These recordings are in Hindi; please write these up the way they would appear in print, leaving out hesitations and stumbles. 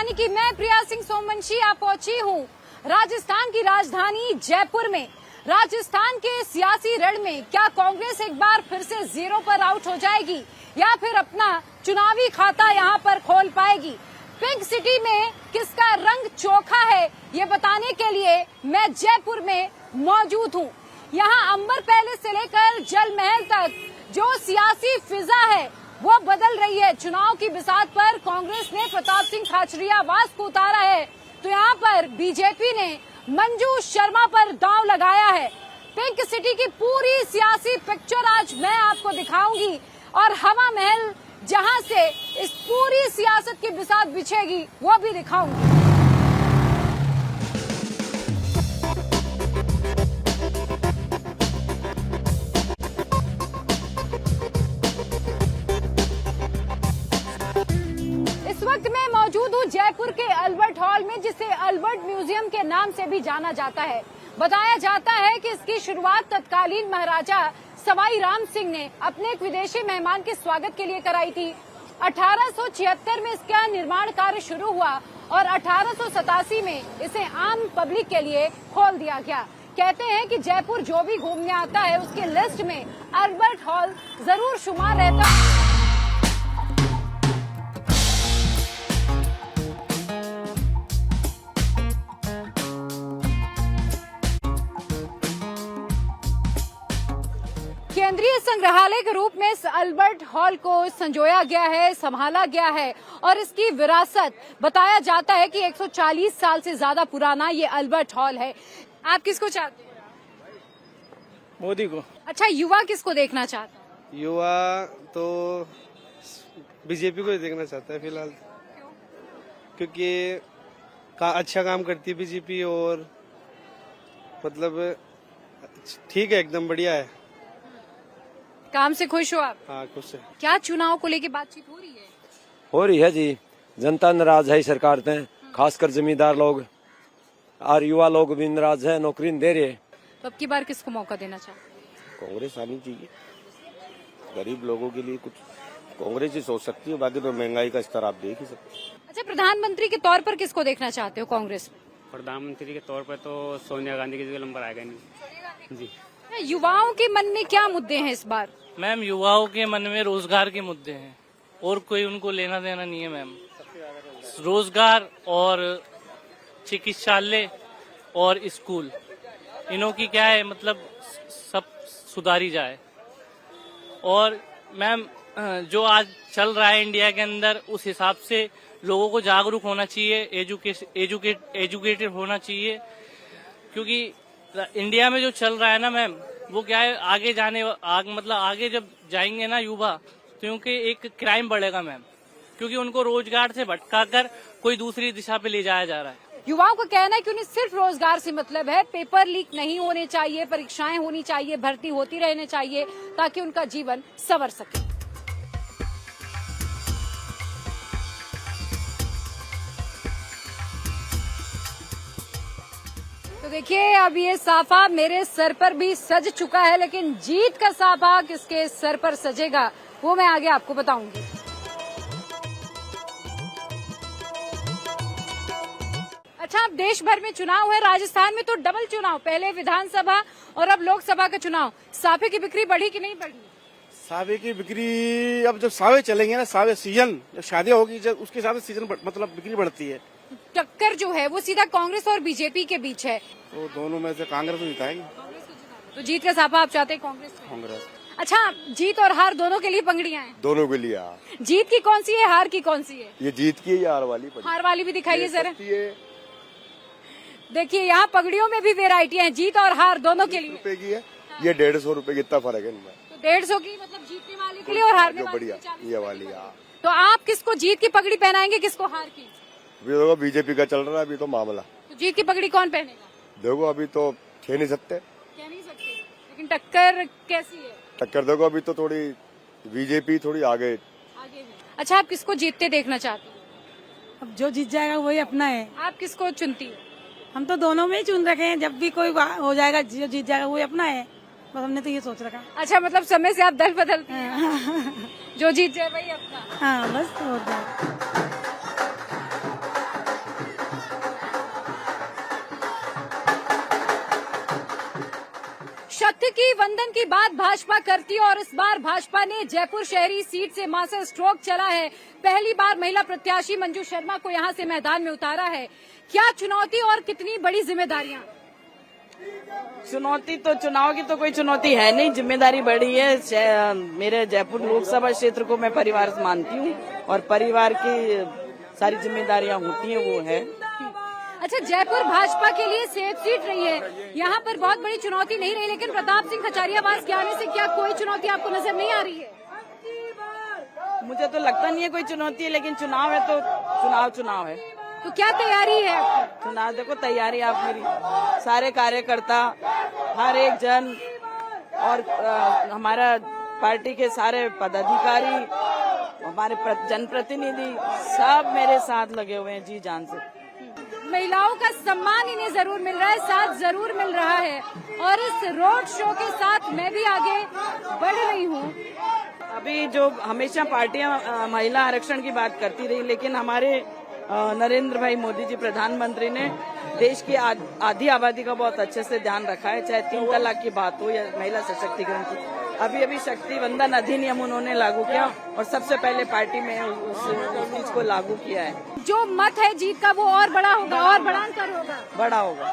यानी कि मैं प्रिया सिंह सोमवंशी आप पहुंची हूं राजस्थान की राजधानी जयपुर में। राजस्थान के सियासी रण में क्या कांग्रेस एक बार फिर से जीरो पर आउट हो जाएगी या फिर अपना चुनावी खाता यहां पर खोल पाएगी? पिंक सिटी में किसका रंग चोखा है ये बताने के लिए मैं जयपुर में मौजूद हूं। यहां अंबर पैलेस से लेकर जल महल तक जो सियासी फिजा है वो बदल रही है। चुनाव की बिसात पर कांग्रेस ने प्रताप सिंह खाचरियावास को उतारा है तो यहाँ पर बीजेपी ने मंजू शर्मा पर दांव लगाया है। पिंक सिटी की पूरी सियासी पिक्चर आज मैं आपको दिखाऊंगी और हवा महल जहां से इस पूरी सियासत की बिसात बिछेगी वो भी दिखाऊंगी। इस वक्त मैं मौजूद हूँ जयपुर के अल्बर्ट हॉल में, जिसे अल्बर्ट म्यूजियम के नाम से भी जाना जाता है। बताया जाता है कि इसकी शुरुआत तत्कालीन महाराजा सवाई राम सिंह ने अपने एक विदेशी मेहमान के स्वागत के लिए कराई थी। 1876 में इसका निर्माण कार्य शुरू हुआ और 1887 में इसे आम पब्लिक के लिए खोल दिया गया। कहते हैं कि जयपुर जो भी घूमने आता है उसकी लिस्ट में अल्बर्ट हॉल जरूर शुमार रहता है। केंद्रीय संग्रहालय के रूप में इस अल्बर्ट हॉल को संजोया गया है, संभाला गया है और इसकी विरासत बताया जाता है कि 140 साल से ज्यादा पुराना ये अल्बर्ट हॉल है। आप किसको चाहते हैं? मोदी को। अच्छा, युवा किसको देखना चाहता है? युवा तो बीजेपी को ही देखना चाहता है फिलहाल, क्योंकि अच्छा काम करती है बीजेपी और मतलब ठीक है, एकदम बढ़िया है। काम से खुश हो आप? हाँ, खुश है। क्या चुनाव को लेके बातचीत हो रही है? हो रही है जी, जनता नाराज है सरकार से, खासकर जमींदार लोग और युवा लोग भी नाराज है, नौकरी नहीं दे रहे। तो अब की बार किसको मौका देना चाहते हैं? कांग्रेस आनी चाहिए, गरीब लोगों के लिए कुछ कांग्रेस ही सोच सकती है, बाकी तो महंगाई का स्तर आप देख ही सकते हैं। अच्छा, प्रधानमंत्री के तौर पर किसको देखना चाहते हो कांग्रेस में? प्रधानमंत्री के तौर पर तो सोनिया गांधी की जगह नंबर आएगा नहीं जी। युवाओं के मन में क्या मुद्दे हैं इस बार? मैम, युवाओं के मन में रोजगार के मुद्दे हैं और कोई उनको लेना देना नहीं है मैम। रोजगार और चिकित्सालय और स्कूल, इनों की क्या है मतलब सब सुधारी जाए। और मैम, जो आज चल रहा है इंडिया के अंदर उस हिसाब से लोगों को जागरूक होना चाहिए, एजुकेटेड होना चाहिए, क्योंकि इंडिया में जो चल रहा है ना मैम, वो क्या है आगे जब जाएंगे ना युवा, तो क्योंकि एक क्राइम बढ़ेगा मैम, क्योंकि उनको रोजगार से भटकाकर कोई दूसरी दिशा पे ले जाया जा रहा है। युवाओं का कहना है कि उन्हें सिर्फ रोजगार से मतलब है, पेपर लीक नहीं होने चाहिए, परीक्षाएं होनी चाहिए, भर्ती होती रहनी चाहिए ताकि उनका जीवन संवर सके। तो देखिए, अब ये साफा मेरे सर पर भी सज चुका है, लेकिन जीत का साफा किसके सर पर सजेगा वो मैं आगे आपको बताऊंगी। अच्छा, अब देश भर में चुनाव है, राजस्थान में तो डबल चुनाव, पहले विधानसभा और अब लोकसभा का चुनाव। साफे की बिक्री बढ़ी कि नहीं बढ़ी? सावे की बिक्री अब जब सावे चलेंगे ना, सावे सीजन जब शादियां होगी, जब उसके हिसाब से सीजन मतलब बिक्री बढ़ती है। टक्कर जो है वो सीधा कांग्रेस और बीजेपी के बीच है, तो दोनों में से कांग्रेस को जिताएंगे। तो जीत का साफा आप चाहते हैं कांग्रेस को? कांग्रेस। अच्छा, जीत और हार दोनों के लिए पंगड़ियां हैं? दोनों के लिए। जीत की कौन सी है, हार की कौन सी है? ये जीत की है, हार वाली। हार वाली भी दिखाइए जरा। ये देखिए, यहाँ पगड़ियों में भी वेरायटी है, जीत और हार दोनों के लिए। रुपए की है, ये 150 रुपए की, इतना फर्क है इनमें। तो 150 की मतलब जीतने वाले के लिए और हारने वाले के लिए 40 ये वाली। तो आप किसको जीत की पगड़ी पहनाएंगे, किसको हार की? अभी देखो बीजेपी का चल रहा है अभी तो मामला। तो जीत की पगड़ी कौन पहनेगा? देखो अभी तो कह नहीं सकते, लेकिन टक्कर कैसी है? टक्कर देखो अभी तो थोड़ी बीजेपी थोड़ी आगे है। अच्छा, आप किसको जीतते देखना चाहते हैं? अब जो जीत जाएगा वही अपना है। आप किसको चुनती है? हम तो दोनों में ही चुन रखे हैं, जब भी कोई हो जाएगा, जो जीत जाएगा वही अपना है, बस हमने तो ये सोच रखा। अच्छा, मतलब समय से आप दल बदलते हैं। जो जीत जाए वही अपना। हाँ, बस तो होता है। राष्ट्रकी वंदन की बात भाजपा करती है और इस बार भाजपा ने जयपुर शहरी सीट से मास्टर स्ट्रोक चला है। पहली बार महिला प्रत्याशी मंजू शर्मा को यहां से मैदान में उतारा है। क्या चुनौती और कितनी बड़ी जिम्मेदारियां? चुनौती तो चुनाव की तो कोई चुनौती है नहीं, जिम्मेदारी बड़ी है। मेरे जयपुर लोकसभा क्षेत्र को मैं परिवार मानती हूँ और परिवार की सारी जिम्मेदारियां होती हैं वो है। अच्छा, जयपुर भाजपा के लिए सेफ सीट रही है, यहाँ पर बहुत बड़ी चुनौती नहीं रही, लेकिन प्रताप सिंह खचारियावास के आने से क्या कोई चुनौती आपको नजर नहीं आ रही है? मुझे तो लगता नहीं है कोई चुनौती है, लेकिन चुनाव है तो चुनाव है। तो क्या तैयारी है? चुनाव देखो, तैयारी आप मेरी सारे कार्यकर्ता, हर एक जन और हमारा पार्टी के सारे पदाधिकारी, हमारे जनप्रतिनिधि सब मेरे साथ लगे हुए हैं जी जान से। महिलाओं का सम्मान इन्हें जरूर मिल रहा है, साथ जरूर मिल रहा है और इस रोड शो के साथ मैं भी आगे बढ़ रही हूँ। अभी जो हमेशा पार्टियां महिला आरक्षण की बात करती रही, लेकिन हमारे नरेंद्र भाई मोदी जी प्रधानमंत्री ने देश की आधी आबादी का बहुत अच्छे से ध्यान रखा है, चाहे 3 तलाक की बात हो या महिला सशक्तिकरण की। अभी शक्ति वंदन अधिनियम उन्होंने लागू किया और सबसे पहले पार्टी में उस चीज को लागू किया है। जो मत है जीत का वो और बड़ा होगा और बड़ा अंतर होगा, बड़ा होगा।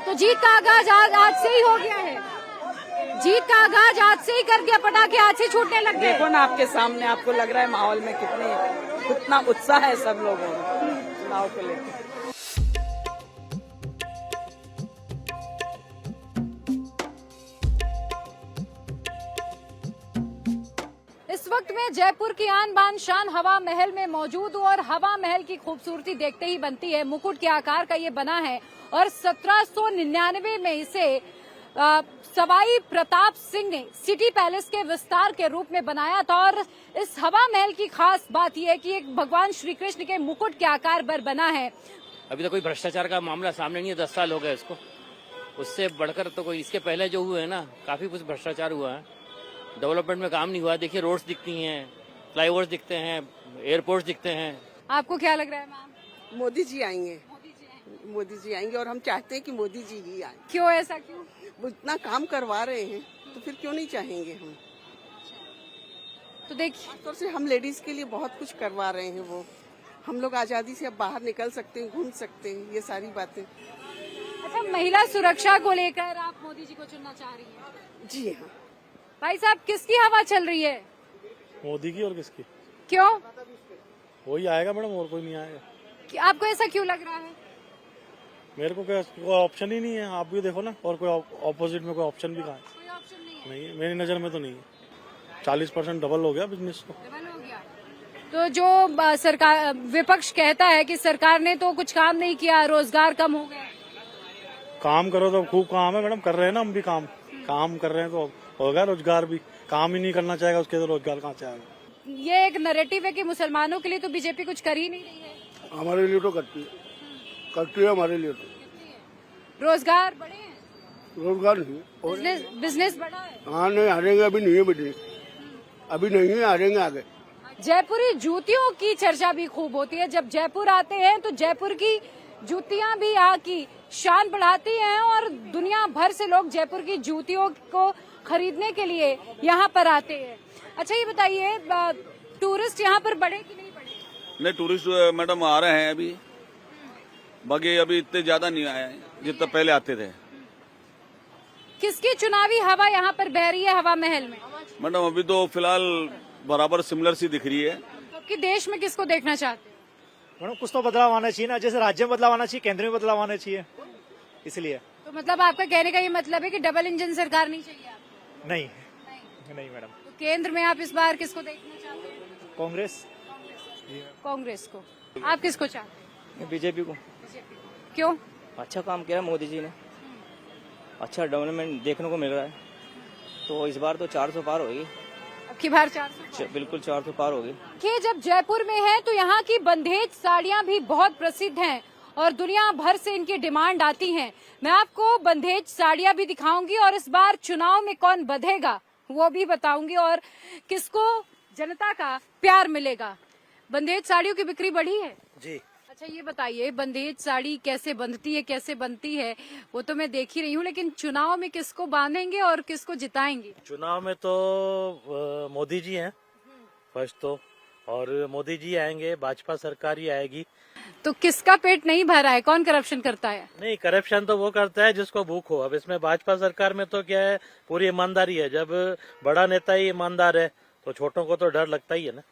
तो जीत का आगाज आज से ही हो गया है। जीत का आगाज आज से ही कर दिया, पटाखे आज से छूटने लग गए। देखो ना आपके सामने, आपको लग रहा है माहौल में कितना उत्साह है सब लोगों में चुनाव को लेकर। इस वक्त में जयपुर की आन बान शान हवा महल में मौजूद हूँ और हवा महल की खूबसूरती देखते ही बनती है। मुकुट के आकार का ये बना है और 1799 में इसे सवाई प्रताप सिंह ने सिटी पैलेस के विस्तार के रूप में बनाया था। और इस हवा महल की खास बात यह है कि एक भगवान श्री कृष्ण के मुकुट के आकार पर बना है। अभी तो कोई भ्रष्टाचार का मामला सामने नहीं है, 10 साल हो गए इसको। उससे बढ़कर तो कोई इसके पहले जो हुए है ना, काफी कुछ भ्रष्टाचार हुआ है। डेवलपमेंट में काम नहीं हुआ। देखिए, रोड्स दिखती हैं, फ्लाईओवर्स दिखते हैं, एयरपोर्ट्स दिखते हैं। आपको क्या लग रहा है मैम? मोदी जी आएंगे, मोदी जी आएंगे और हम चाहते हैं कि मोदी जी ही आए। क्यों, ऐसा क्यों? वो इतना काम करवा रहे हैं तो फिर क्यों नहीं चाहेंगे हम? तो देखिए, खासतौर से हम लेडीज के लिए बहुत कुछ करवा रहे हैं वो। हम लोग आजादी से अब बाहर निकल सकते हैं, घूम सकते हैं, ये सारी बातें। अच्छा, महिला सुरक्षा को लेकर आप मोदी जी को चुनना चाह रही हैं? जी हाँ। भाई साहब, किसकी हवा चल रही है? मोदी की। और किसकी? क्यों? वही आएगा मैडम, और कोई नहीं आएगा। आपको ऐसा क्यों लग रहा है? मेरे को कोई ऑप्शन ही नहीं है। आप भी देखो ना, और कोई ऑपोजिट में कोई ऑप्शन भी कहाँ है? कोई ऑप्शन नहीं है। नहीं, मेरी नजर में तो नहीं है। 40% डबल हो गया बिजनेस को। डबल हो गया। तो जो सरकार, विपक्ष कहता है कि सरकार ने तो कुछ काम नहीं किया, रोजगार कम हो गया। काम करो तो खूब काम है मैडम, कर रहे हैं ना हम भी काम कर रहे हैं तो होगा रोजगार भी। काम ही नहीं करना चाहेगा उसके तो रोजगार कहाँ से आएगा? ये एक नैरेटिव है कि मुसलमानों के लिए तो बीजेपी कुछ कर ही नहीं रही है। हमारे लिए तो करती है हमारे लिए तो। रोजगार बढ़े हैं, रोजगार नहीं, बिजनेस बढ़ा है। हाँ, नहीं हारेंगे, अभी नहीं है बिजनेस, अभी नहीं है, हारेंगे आगे। जयपुरी जूतियों की चर्चा भी खूब होती है। जब जयपुर आते हैं तो जयपुर की जूतियां भी यहाँ की शान बढ़ाती हैं और दुनिया भर से लोग जयपुर की जूतियों को खरीदने के लिए यहाँ पर आते हैं। अच्छा, ये बताइए, टूरिस्ट यहाँ पर बढ़े कि नहीं बढ़े? नहीं, टूरिस्ट मैडम आ रहे हैं अभी, बाकी अभी इतने ज्यादा नहीं आए हैं जितना पहले आते थे। किसकी चुनावी हवा यहाँ पर बह रही है हवा महल में? मैडम अभी तो फिलहाल बराबर सिमिलर सी दिख रही है। तो आपके देश में किसको देखना चाहते हैं? मैडम कुछ तो बदलाव आना चाहिए ना, जैसे राज्य में बदलाव आना चाहिए, केंद्र में बदलाव आना चाहिए, इसलिए। तो मतलब आपका कहने का ये मतलब है कि डबल इंजन सरकार नहीं चाहिए आपको? नहीं मैडम। तो केंद्र में आप इस बार किसको देखना चाहते हैं? कांग्रेस को। आप किसको चाहते हैं? बीजेपी को। क्यों? अच्छा काम किया मोदी जी ने, अच्छा डेवलपमेंट देखने को मिल रहा है, तो इस बार तो 400 पार होगी। अब की बार 400? बिल्कुल 400 पार होगी। कि जब जयपुर में है तो यहाँ की बंधेज साड़ियाँ भी बहुत प्रसिद्ध हैं और दुनिया भर से इनकी डिमांड आती है। मैं आपको बंधेज साड़ियाँ भी दिखाऊंगी और इस बार चुनाव में कौन बंधेगा वो भी बताऊंगी और किसको जनता का प्यार मिलेगा। बंधेज साड़ियों की बिक्री बढ़ी है जी। अच्छा, अच्छा ये बताइए, बंदेज साड़ी कैसे बंधती है, कैसे बनती है, वो तो मैं देख ही रही हूँ, लेकिन चुनाव में किसको बांधेंगे और किसको जिताएंगे? चुनाव में तो मोदी जी हैं फर्स्ट तो, और मोदी जी आएंगे, भाजपा सरकार ही आएगी। तो किसका पेट नहीं भरा है? कौन करप्शन करता है? नहीं, करप्शन तो वो करता है जिसको भूख हो। अब इसमें भाजपा सरकार में तो क्या है, पूरी ईमानदारी है। जब बड़ा नेता ही ईमानदार है तो छोटों को तो डर लगता ही है ना।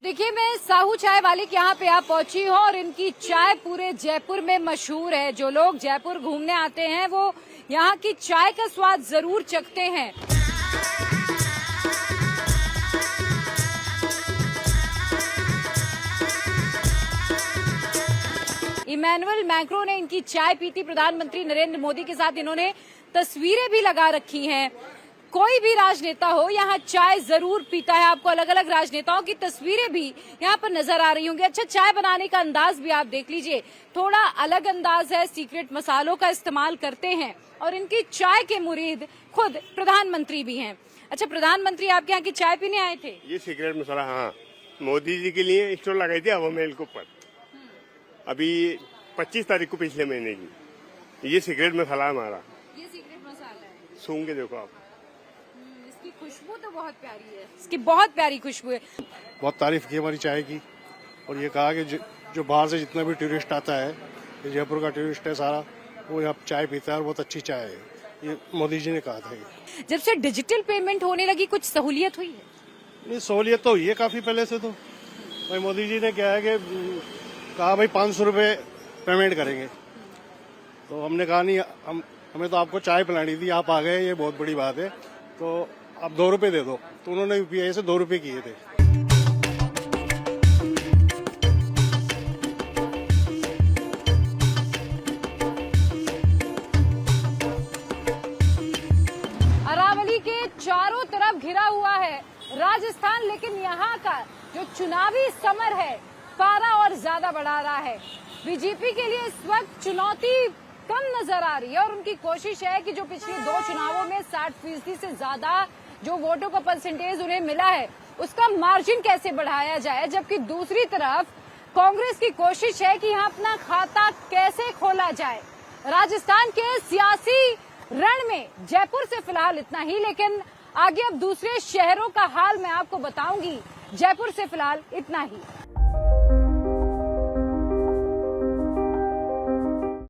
देखिए, मैं साहू चाय वाले के यहाँ पे आप पहुंची हूँ और इनकी चाय पूरे जयपुर में मशहूर है। जो लोग जयपुर घूमने आते हैं वो यहाँ की चाय का स्वाद जरूर चखते हैं। इमैनुअल मैक्रो ने इनकी चाय पी थी। प्रधानमंत्री नरेंद्र मोदी के साथ इन्होंने तस्वीरें भी लगा रखी हैं। कोई भी राजनेता हो यहाँ चाय जरूर पीता है। आपको अलग अलग राजनेताओं की तस्वीरें भी यहाँ पर नजर आ रही होंगी। अच्छा, चाय बनाने का अंदाज भी आप देख लीजिए, थोड़ा अलग अंदाज है। सीक्रेट मसालों का इस्तेमाल करते हैं और इनकी चाय के मुरीद खुद प्रधानमंत्री भी हैं। अच्छा, प्रधानमंत्री आपके यहाँ की चाय पीने आए थे? ये सीक्रेट मसाला, हाँ, मोदी जी के लिए स्टोर लगाई थी हवा महल के ऊपर, अभी 25 तारीख को पिछले महीने की। ये सीक्रेट मसाला हमारा। ये सीक्रेट मसाला है, सूंघ के देखो आप। इसकी खुशबू तो बहुत प्यारी है, इसकी बहुत प्यारी खुशबू है। बहुत तारीफ की हमारी चाय की, और ये कहा कि जो बाहर से जितना भी टूरिस्ट आता है, जयपुर का टूरिस्ट है सारा, वो यहाँ चाय पीता है और बहुत अच्छी चाय है। ये मोदी जी ने कहा था। जब से डिजिटल पेमेंट होने लगी, कुछ सहूलियत हुई है? नहीं, सहूलियत तो हुई है काफी पहले से। तो भाई मोदी जी ने क्या है कि कहा भाई 500 रुपए पेमेंट करेंगे, तो हमने कहा नहीं, हमें तो आपको चाय पिलानी थी, आप आ गए, ये बहुत बड़ी बात है, तो आप 2 रुपए दे दो। तो उन्होंने यूपीआई से 2 रुपए किए थे। अरावली के चारों तरफ घिरा हुआ है राजस्थान, लेकिन यहाँ का जो चुनावी समर है पारा और ज्यादा बढ़ा रहा है। बीजेपी के लिए इस वक्त चुनौती कम नजर आ रही है और उनकी कोशिश है कि जो पिछले 2 चुनावों में 60% से ज्यादा जो वोटों का परसेंटेज उन्हें मिला है उसका मार्जिन कैसे बढ़ाया जाए, जबकि दूसरी तरफ कांग्रेस की कोशिश है कि यहाँ अपना खाता कैसे खोला जाए। राजस्थान के सियासी रण में जयपुर से फिलहाल इतना ही, लेकिन आगे अब दूसरे शहरों का हाल मैं आपको बताऊंगी। जयपुर से फिलहाल इतना ही।